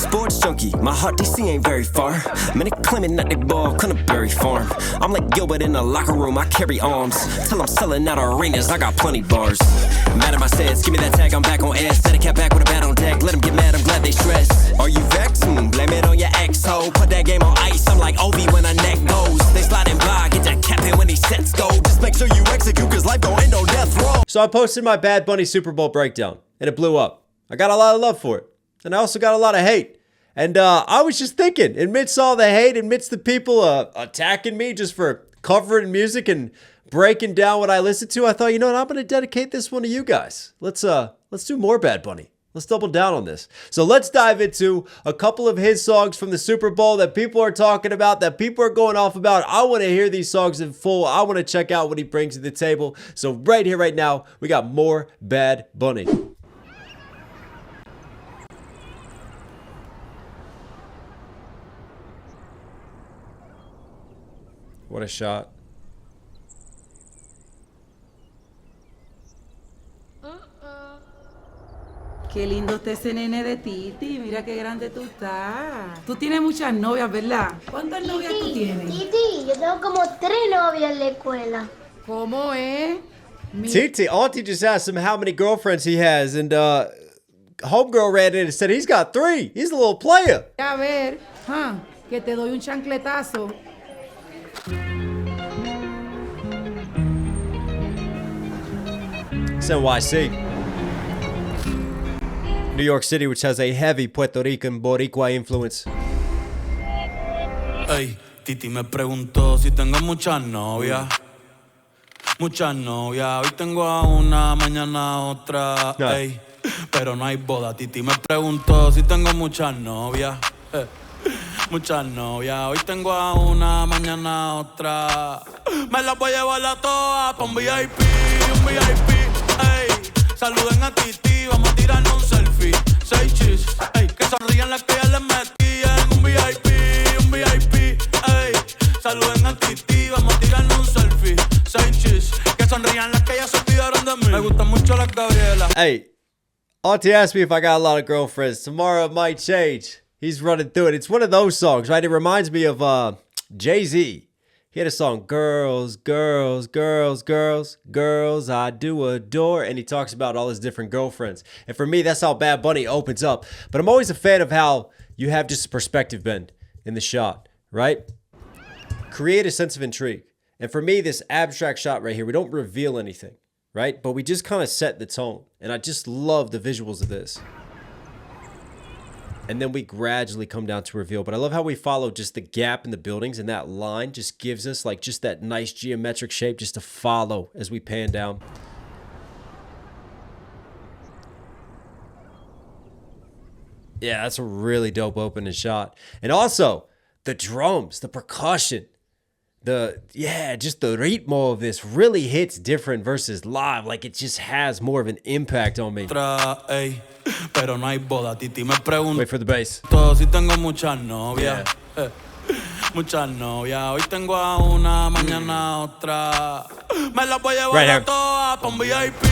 Sports junkie, my heart DC ain't very far. Man, they claiming that they ball, couldn't bury farm. I'm like Gilbert in the locker room, I carry arms. Till I'm selling out arenas, I got plenty bars. Mad at my sense, give me that tag, I'm back on air. Set a cat back with a bat on deck, let them get mad, I'm glad they stress. Are you vexed? Blame it on your ex-ho. Put that game on ice, I'm like Ovi when a neck goes. They sliding by, get that cap in when these sets go. Just make sure you execute, cause life gon' end on death row. So I posted my Bad Bunny Super Bowl breakdown, and it blew up. I got a lot of love for it, and I also got a lot of hate. And I was just thinking, amidst all the hate, amidst the people attacking me just for covering music and breaking down what I listen to, I thought, you know what, I'm going to dedicate this one to you guys. Let's do more Bad Bunny. Let's double down on this. So let's dive into a couple of his songs from the Super Bowl that people are talking about, that people are going off about. I want to hear these songs in full. I want to check out what he brings to the table. So right here, right now, we got more Bad Bunny. What a shot. Qué lindo está ese nene de Titi. Mira qué grande tú estás. Tú tienes muchas novias, ¿verdad? ¿Cuántas novias tú tienes? Titi, yo tengo como 3 novias en la escuela. ¿Cómo es? Titi, Auntie just asked him how many girlfriends he has, and homegirl ran in and said he's got 3. He's a little player. A ver, que te doy un chancletazo. It's NYC. New York City, which has a heavy Puerto Rican Boricua influence. Ey, Titi me preguntó si tengo muchas novias. Muchas novias. Hoy tengo a una, mañana a otra. No. Ey, pero no hay boda. Titi me preguntó si tengo muchas novias. Muchas novias. Hoy tengo a una, mañana a otra. Me las voy a llevar a todas pa' un VIP, un VIP. Ey, saluden a Titi, vamos a tirarnos un selfie. 6 chis, ey, que sonrían las que ya les metí en un VIP, un VIP. Ey, saluden a Titi, vamos a tirarnos un selfie. 6 chis, que sonrían las que ya se olvidaron de mí. Me gustan mucho las Gabrielas. Hey, Auntie asked me if I got a lot of girlfriends. Tomorrow it might change. He's running through it. It's one of those songs, right? It reminds me of Jay-Z. He had a song, Girls, Girls, Girls, Girls, Girls I Do Adore. And he talks about all his different girlfriends. And for me, that's how Bad Bunny opens up. But I'm always a fan of how you have just a perspective bend in the shot, right? Create a sense of intrigue. And for me, this abstract shot right here, we don't reveal anything, right? But we just kind of set the tone. And I just love the visuals of this. And then we gradually come down to reveal. But I love how we follow just the gap in the buildings, and that line just gives us like just that nice geometric shape just to follow as we pan down. Yeah, that's a really dope opening shot. And also the drums, the percussion, just the ritmo of this really hits different versus live. Like it just has more of an impact on me. Pero no hay boda. Titi me preguntó. Wait for the bass. Si tengo muchas novias. Yeah. Muchas novias. Hoy tengo a una, mañana a otra. Me las voy a llevar a todas pa' un VIP,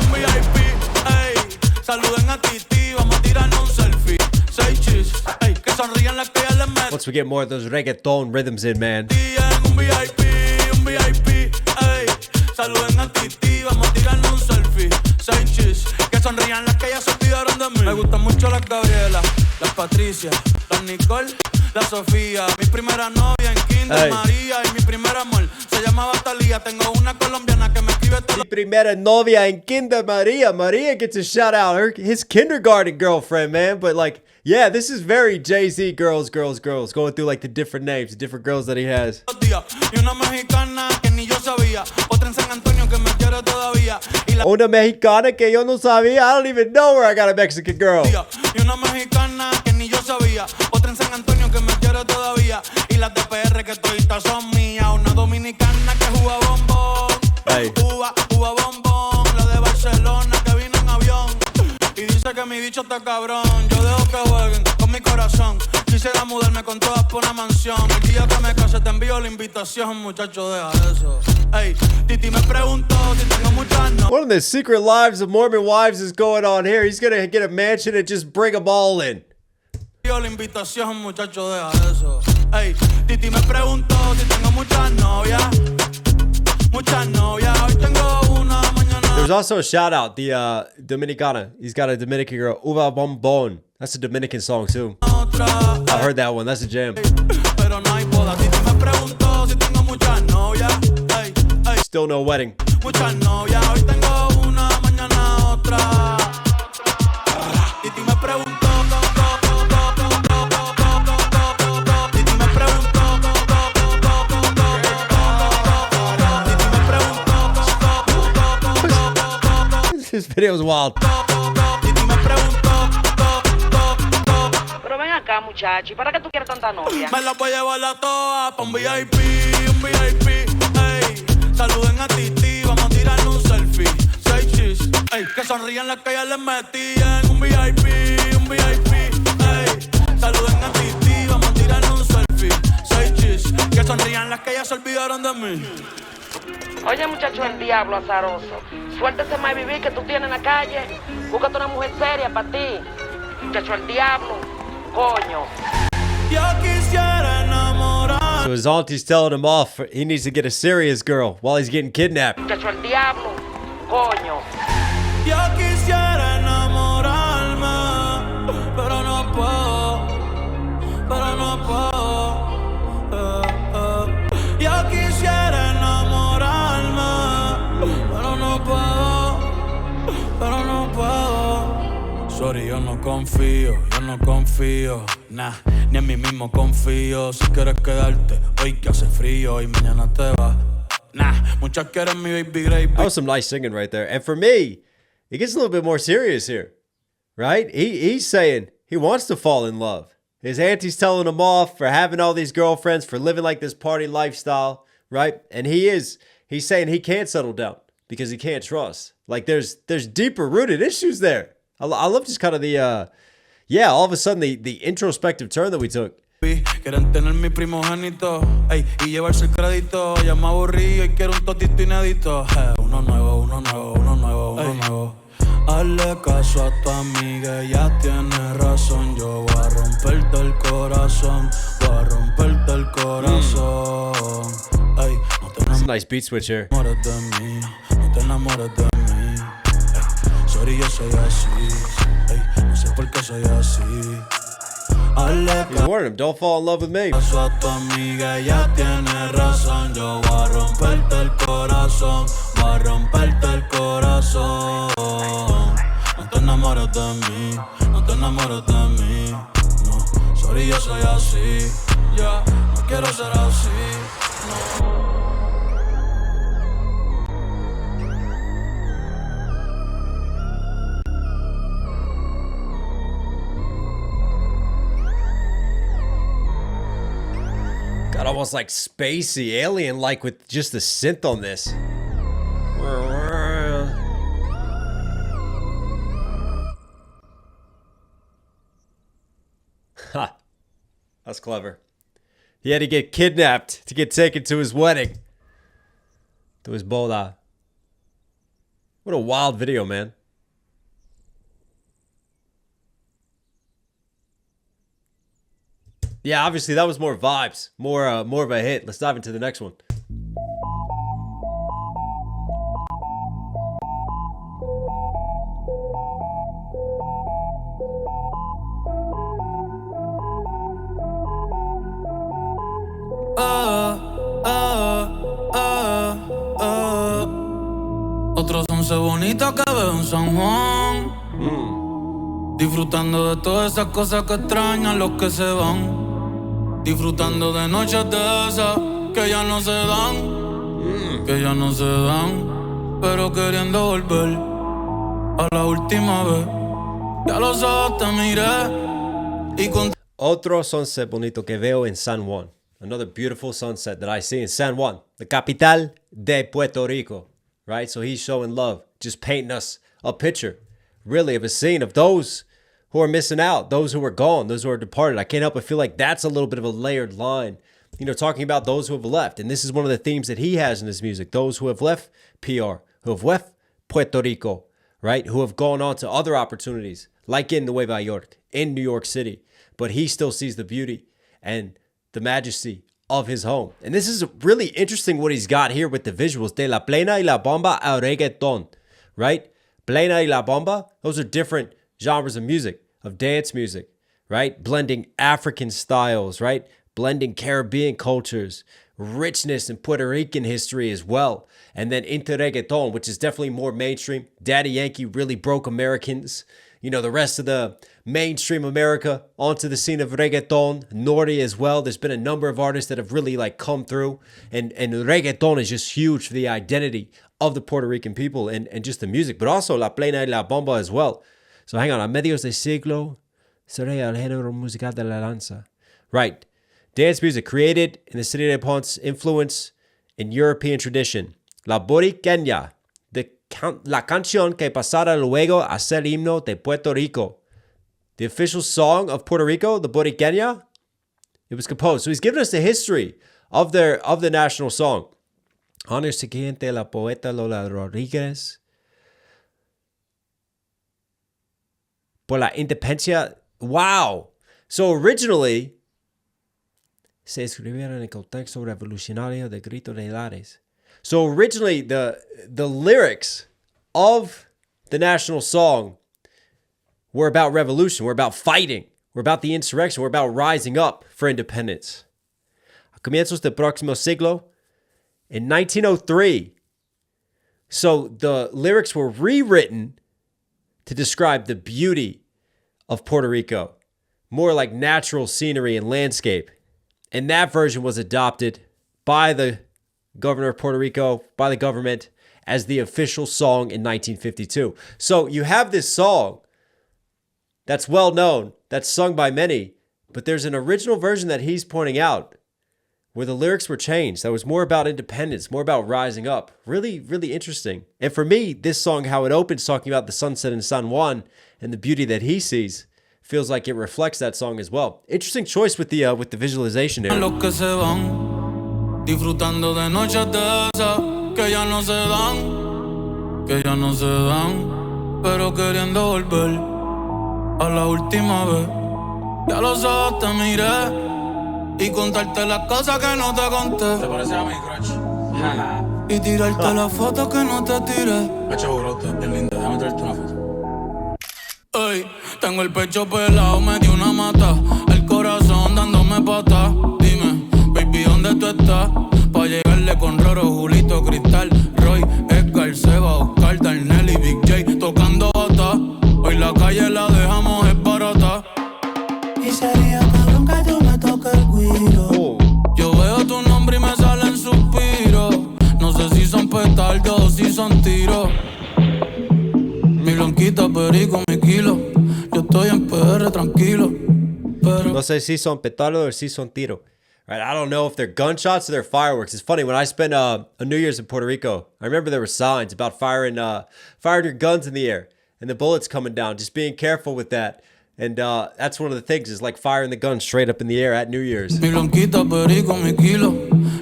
un VIP. Ey, saluden a Titi, vamos a tirarnos un selfie. 6 chis, ey, que sonrían las que ya les metí. Once we get more of those reggaeton rhythms in, man. Un VIP, un VIP. Ey, saluden a Titi, vamos a tirarnos un selfie. 6 chis, que sonrían las que ya se olvidaron de mí. Me gustan mucho las Gabriela, las Patricia, las Nicole, la Sofía. Mi primera novia en Kinder María y mi primer amor se llamaba Talía. Tengo una colombiana que me escribe todo. Mi primera novia en Kinder Maria. Maria gets a shout out. His kindergarten girlfriend, man. But like, yeah, this is very Jay-Z girls, girls, girls. Going through like the different names, the different girls that he has. Una mexicana que ni yo sabía. Otra en San Antonio que me quiere todavía. Una mexicana que yo no sabía. I don't even know where I got a Mexican girl. Y una mexicana que ni yo sabía. Otra en San Antonio que me quiere todavía. Y las de PR que toditas son mías. Una dominicana que juega bombón. Juega bombón. La de Barcelona que vino en avión. Y dice que mi bicho está cabrón. Yo dejo que jueguen con mi corazón. Quisiera mudarme con todas por una mansión. El día que me case te envío la invitación, muchacho, deja eso. Ey, Titi me preguntó si tengo muchas no. One of the secret lives of Mormon wives is going on here. He's gonna get a mansion and just bring them all in. envío la invitación, muchacho, deja eso. Ey, Titi me preguntó si tengo muchas novias. Muchas novias, hoy tengo una, mañana. There's also a shout out, the Dominicana. He's got a Dominican girl, Uva Bombon. That's a Dominican song too. I heard that one. That's a jam. Pero no hay boda. Titi me preguntó si tengo muchas novias. Ey, ey. Still no wedding. Muchas novias, hoy tengo una, mañana otra. Titi me preguntó. This video is wild. Pero ven acá, muchacho, ¿y para qué tú quieres tanta novia? Me la voy a llevar a todas pa' un VIP, ey. Saluden a Titi, vamos a tirarle un selfie. 6 chis, ey. Que sonrían las que ya les metí en un VIP, ey. Saluden a Titi, vamos a tirarle un selfie. 6 chis, que sonrían las que ya se olvidaron de mí. Oye, muchacho, el diablo azaroso. Suéltese más vivir que tú tienes en la calle. Búscate una mujer seria para ti. Muchacho, el diablo. Coño. Yo quisiera enamorar. So his auntie's telling him off. He needs to get a serious girl while he's getting kidnapped. Muchacho, el diablo. Coño. Yo quisiera enamorarme, pero no puedo. Yo quisiera enamorarme, pero no puedo. Sorry, yo no confío, nah, ni en mí mismo confío. Si quieres quedarte, hoy que hace frío y mañana te vas. Nah, muchas quieren mi baby gravy. That was some nice singing right there. And for me, it gets a little bit more serious here, right? He's saying he wants to fall in love. His auntie's telling him off for having all these girlfriends, for living like this party lifestyle, right? And he's saying he can't settle down because he can't trust. Like there's deeper rooted issues there. I love just kind of the, all of a sudden the introspective turn that we took. Quieren tener mi primogénito, ey, y llevarse el crédito. Ya me aburrí y quiero un totito inédito. Uno nuevo. Hazle caso a tu amiga, ella tiene razón. Yo voy a romperte el corazón, Ey, no te It's a nice beat switch here. enamores de mí, no te enamores de mí. Ey, sorry, yo soy así, ey, no sé por qué soy así. Hazle He's warning him, don't fall in love with me. caso a tu amiga, ella tiene razón. Yo voy a romperte el corazón, No te enamores de mí, no. Sorry, yo soy así, ya, no quiero ser así, no. Got almost like spacey, alien-like with just the synth on this. Ha. That's clever. He had to get kidnapped to get taken to his wedding. To his boda. What a wild video, man. Yeah, obviously that was more vibes, more of a hit. Let's dive into the next one. Otros 11 bonitos que veo en San Juan. Disfrutando de todas esas cosas que extrañan los que se van. Disfrutando de noches de esas que ya no se dan. Pero queriendo volver a la última vez. Ya los ojos te miré y con Otro sunset bonito que veo en San Juan. Another beautiful sunset that I see in San Juan, the capital de Puerto Rico. Right? So he's showing love, just painting us a picture, really, of a scene of those who are missing out, those who are gone, those who are departed. I can't help but feel like that's a little bit of a layered line, you know, talking about those who have left. And this is one of the themes that he has in his music, those who have left PR, who have left Puerto Rico, right? Who have gone on to other opportunities, like in Nueva York, in New York City. but he still sees the beauty and the majesty of his home. And this is really interesting what he's got here with the visuals. De la plena y la bomba al reggaeton, right? Plena y la bomba, those are different genres of music, of dance music, right? Blending African styles, right? Blending Caribbean cultures, richness in Puerto Rican history as well. And then into reggaeton, which is definitely more mainstream. Daddy Yankee really broke Americans, you know, the rest of the mainstream America onto the scene of reggaeton. Norte as well. There's been a number of artists that have really like come through. And reggaeton is just huge for the identity of the Puerto Rican people and just the music, but also la plena y la bomba as well. So hang on, a medios de siglo sería el género musical de la danza. Right. Dance music created in the city de Ponce, influence in European tradition. La Boriqueña, la canción que pasara luego a ser himno de Puerto Rico. The official song of Puerto Rico, the Boriqueña, it was composed. So he's giving us the history of the national song. Año siguiente, la poeta Lola Rodríguez, por la independencia. Wow. So originally, se escribieron en el contexto revolucionario de Grito de Lares. So originally, the lyrics of the national song were about revolution, were about fighting, were about the insurrection, were about rising up for independence. A comienzos del próximo siglo, in 1903, so the lyrics were rewritten to describe the beauty of Puerto Rico, more like natural scenery and landscape. And that version was adopted by the governor of Puerto Rico, by the government, as the official song in 1952. So you have this song that's well known, that's sung by many, but there's an original version that he's pointing out where the lyrics were changed. That was more about independence, more about rising up. Really, really interesting. And for me, this song, how it opens, talking about the sunset in San Juan and the beauty that he sees, feels like it reflects that song as well. Interesting choice with the visualization there. Disfrutando de noches de esas que ya no se dan, pero queriendo volver a la última vez. Ya los ojos te miré y contarte las cosas que no te conté. ¿Te parece a mi crush? Y tirarte las fotos que no te tiré. Hacho, bro, bien linda, déjame traerte una foto. Ey, tengo el pecho pelado, me dio una mata, el corazón dándome patas. Dime, baby, ¿dónde tú estás? Pa' llegarle con Roro, Julito, Cristal, Roy, Edgar, Seba, Oscar, Darnell y Big J tocando bata. Hoy la calle la dejamos es barata. Y sería cabrón que tú me toques el guiro. Yo veo tu nombre y me salen suspiros. No sé si son petardos o si son tiros. Mi blanquita, perico, mi kilo. Yo estoy en PR tranquilo. Pero No sé si son petardos or si son tiros. Right, I don't know if they're gunshots or they're fireworks. It's funny, when I spent a New Year's in Puerto Rico, I remember there were signs about firing your guns in the air and the bullets coming down. Just being careful with that. And that's one of the things, is like firing the gun straight up in the air at New Year's. mi blanquita, perico, mi kilo.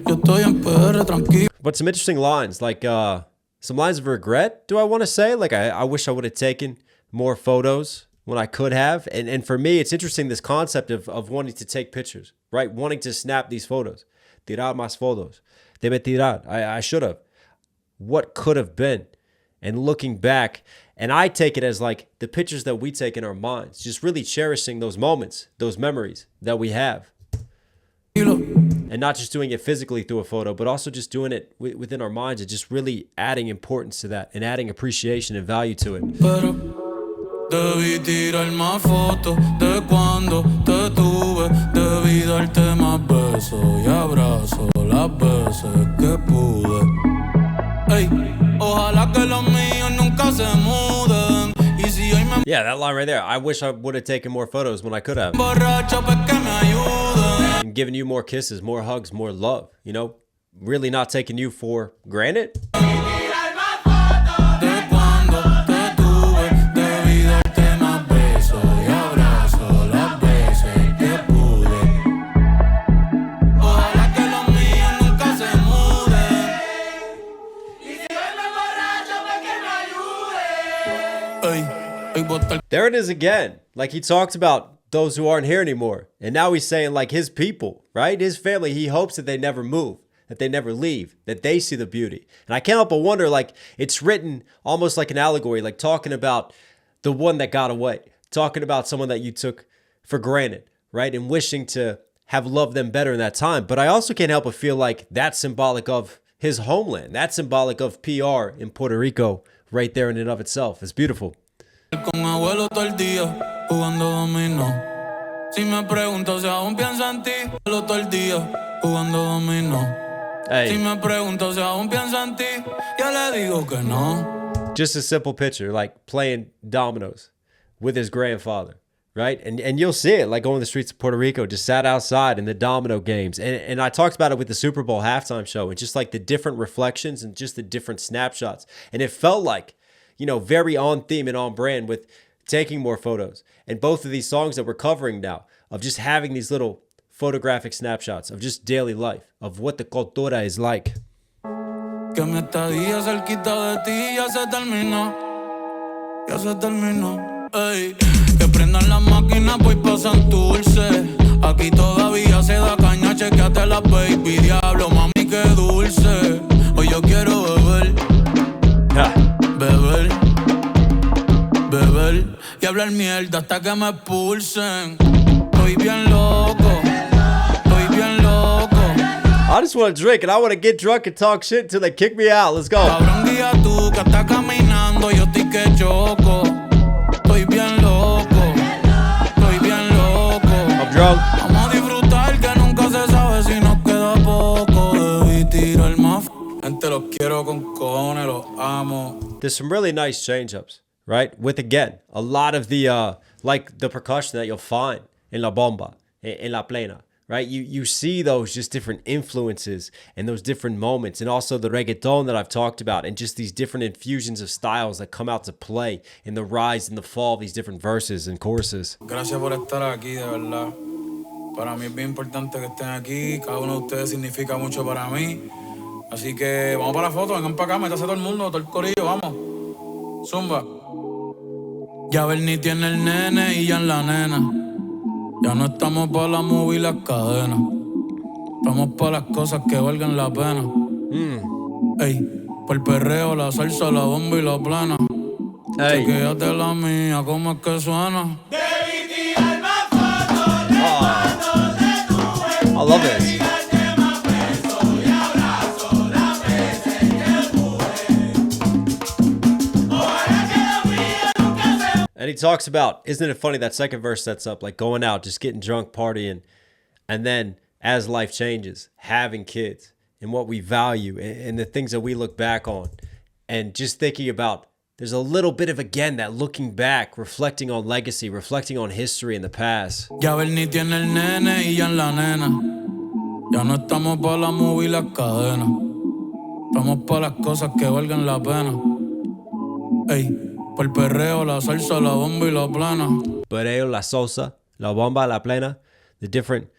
Yo estoy en PR tranquilo. But some interesting lines, like some lines of regret, do I want to say? Like, I wish I would have taken more photos when I could have. And for me, it's interesting, this concept of wanting to take pictures, right? Wanting to snap these photos. Tirar más fotos. Debe tirar. I should have. What could have been? And looking back, and I take it as like the pictures that we take in our minds, just really cherishing those moments, those memories that we have. And not just doing it physically through a photo, but also just doing it within our minds and just really adding importance to that and adding appreciation and value to it. Pero debí tirar más fotos de cuando te tuve. Debí darte más besos y abrazos las veces que pude. Ey, ojalá que los míos nunca se muden. Y si hoy me Yeah, that line right there. I wish I would have taken more photos when I could have. borracho, pues que me ayuden. And given you more kisses, more hugs, more love, you know? Really not taking you for granted. De cuando te tuve, debí darte más besos y abrazos las veces que pude. Ojalá que los míos nunca se muden. Y si hoy me borracho, pues que me ayude. Ey, ey, bota el There it is again. Like he talked about those who aren't here anymore. And now he's saying like his people, right? His family, he hopes that they never move, that they never leave, that they see the beauty. And I can't help but wonder, like, it's written almost like an allegory, like talking about the one that got away, talking about someone that you took for granted, right? And wishing to have loved them better in that time. But I also can't help but feel like that's symbolic of his homeland. That's symbolic of PR in Puerto Rico right there in and of itself. It's beautiful. Con abuelo todo el día jugando dominó. Si me pregunto si aún pienso en ti, abuelo todo el día jugando dominó. Si me pregunto si aún pienso en ti, yo le digo que no. Just a simple picture, like playing dominoes with his grandfather, right? And you'll see it, like going the streets of Puerto Rico, just sat outside in the domino games. And I talked about it with the Super Bowl halftime show, and just like the different reflections and just the different snapshots. And it felt like, you know, very on theme and on brand with taking more photos. And both of these songs that we're covering now, of just having these little photographic snapshots of just daily life, of what the cultura is like. Que mi estadía cerquita de ti ya se terminó. Ya se terminó. Ey, que prendan las máquinas, voy pa' Santurce. Aquí todavía se da caña, chequeate la baby. Diablo, mami, qué dulce. Hoy yo quiero beber. Beber, beber y hablar mierda hasta que me expulsen. Estoy bien loco, estoy bien loco. I just want to drink and I want to get drunk and talk shit until they kick me out. Let's go. Cabrón, guía tú que estás caminando, yo estoy que choco. Estoy bien loco, estoy bien loco. I'm drunk. Vamos a disfrutar que nunca se sabe si nos queda poco. Debí tirar más. Gente, los quiero con cojones, los amo. There's some really nice change-ups, right? With, again, a lot of the, like the percussion that you'll find in La Bomba, in La Plena, right? You see those just different influences and those different moments, and also the reggaeton that I've talked about, and just these different infusions of styles that come out to play in the rise and the fall of these different verses and choruses. Gracias por estar aquí, de verdad. Para mí es bien importante que estén aquí. Cada uno de ustedes significa mucho para mí. Así que vamos para la foto, vengan para acá, métase todo el mundo, todo el corillo, vamos. Zumba. Ya Bernie tiene el nene y ya en la nena. Ya no estamos para la movie y las cadenas. Estamos para las cosas que valgan la pena. Ey, por el perreo, la salsa, la bomba y la plana. Chequéate la mía, cómo es que suena. Debí tirar más fotos, I love this. And he talks about, isn't it funny, that second verse sets up like going out, just getting drunk, partying, and then as life changes, having kids and what we value and the things that we look back on, and just thinking about, there's a little bit of, again, that looking back, reflecting on legacy, reflecting on history in the past. Ya Bernie tiene el nene y ya en la nena. Ya no estamos para la movie y las cadenas. Estamos para las cosas que valgan la pena. Ey. Por el perreo, la salsa, la bomba y la plena. Perreo, la salsa, la bomba, la plena. The different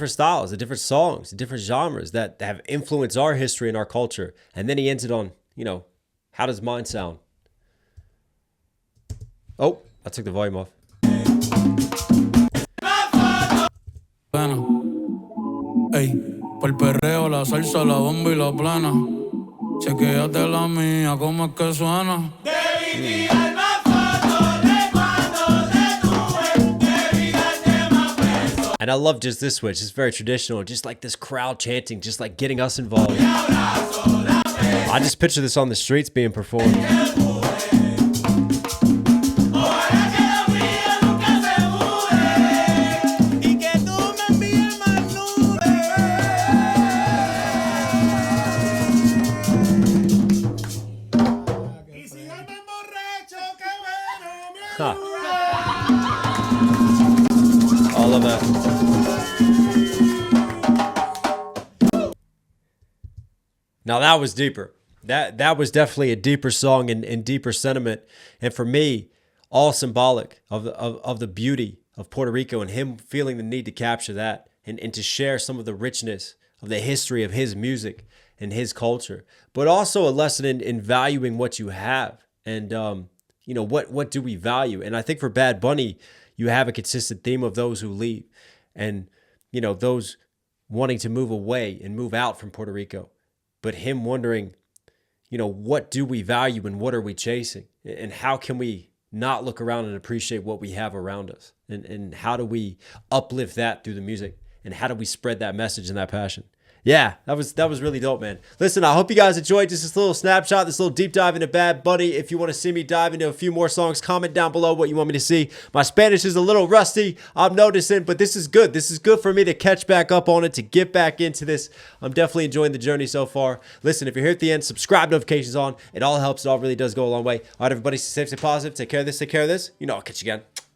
styles, the different songs, the different genres that have influenced our history and our culture. And then he ends it on, you know, how does mine sound? Oh, I took the volume off. Plena. Ey, por el perreo, la salsa, la bomba y la plena. Chequéate la mía, cómo es que suena. And I love just this switch. It's very traditional, just like this crowd chanting, just like getting us involved. I just picture this on the streets being performed. Huh. All of that. Now that was deeper. That was definitely a deeper song and deeper sentiment. And for me, all symbolic of the beauty of Puerto Rico and him feeling the need to capture that and to share some of the richness of the history of his music and his culture. But also a lesson in valuing what you have and you know, what do we value? And I think for Bad Bunny, you have a consistent theme of those who leave and, you know, those wanting to move away and move out from Puerto Rico, but him wondering, you know, what do we value and what are we chasing? And how can we not look around and appreciate what we have around us? And how do we uplift that through the music? And how do we spread that message and that passion? Yeah, that was really dope, man. Listen, I hope you guys enjoyed just this little snapshot, this little deep dive into Bad Bunny. If you want to see me dive into a few more songs, comment down below what you want me to see. My Spanish is a little rusty, I'm noticing, but this is good. This is good for me to catch back up on it, to get back into this. I'm definitely enjoying the journey so far. Listen, if you're here at the end, subscribe, notifications on. It all helps. It all really does go a long way. All right, everybody, stay safe, stay positive. Take care of this, take care of this. You know, I'll catch you again.